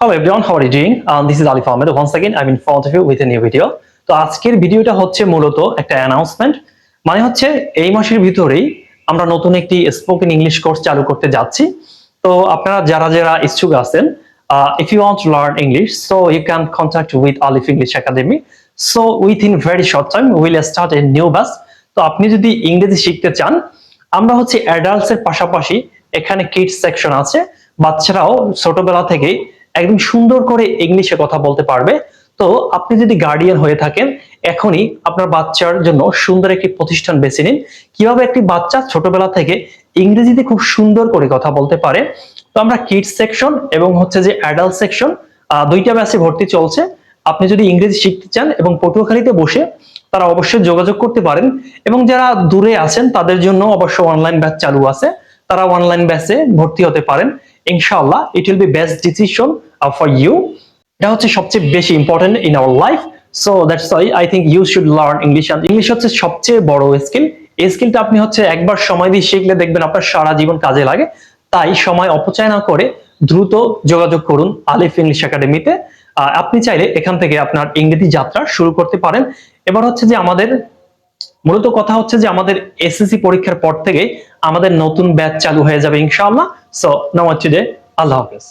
Hello everyone, how are you doing? This is Alif Ahmed. Once again, I'm in front of you with a new video. তো আজকের ভিডিওটা হচ্ছে মূলত একটা announcement. মানে হচ্ছে এই মাসের ভিতরেই আমরা নতুন একটি স্পোকেন ইংলিশ কোর্স চালু করতে যাচ্ছি। তো আপনারা যারা যারা ইচ্ছুক আছেন, if you want to learn English, so you can contact with Alif English Academy. So within very short time, we will start a new batch. তো আপনি যদি ইংরেজি শিখতে চান, আমরা হচ্ছে অ্যাডাল্টস এর পাশাপাশি এখানে কিডস সেকশন আছে। বাচ্চারাও ছোটবেলা থেকেই একদম সুন্দর করে ইংলিশে কথা বলতে পারবে। তো আপনি যদি গার্ডিয়ান হয়ে থাকেন, এখনই আপনার বাচ্চার জন্য সুন্দর একটি প্রতিষ্ঠান বেছে নিন। কিভাবে একটি বাচ্চা ছোটবেলা থেকে ইংরেজিতে খুব সুন্দর করে কথা বলতে পারে। তো আমরা কিডস সেকশন এবং হচ্ছে যে অ্যাডাল্ট সেকশন দুইটা ব্যাচে ভর্তি চলছে। আপনি যদি ইংরেজি শিখতে চান এবং পটুয়াখালীতে বসে, তারা অবশ্যই যোগাযোগ করতে পারেন। এবং যারা দূরে আছেন তাদের জন্য অবশ্য অনলাইন ব্যাচ চালু আছে, তারা অনলাইন ব্যাচে ভর্তি হতে পারেন। ইনশাআল্লাহ it will be best decision for you. এটা হচ্ছে সবচেয়ে বেশি important in our life. So that's why I think you should learn English. আর ইংলিশ হচ্ছে সবচেয়ে বড় স্কিল। এই স্কিলটা আপনি হচ্ছে একবার সময় দিয়ে শিখলে দেখবেন আপনার সারা জীবন কাজে লাগে। তাই সময় অপচয় না করে দ্রুত যোগাযোগ করুন আলিফ ইংলিশ একাডেমিতে। আপনি চাইলে এখান থেকে আপনার ইংরেজি যাত্রা শুরু করতে পারেন। এবার হচ্ছে যে আমাদের মূলত কথা হচ্ছে যে আমাদের এসএসসি পরীক্ষার পর থেকে আমাদের নতুন ব্যাচ চালু হয়ে যাবে ইনশাআল্লাহ। সো নাও টুডে, আল্লাহ হাফেজ।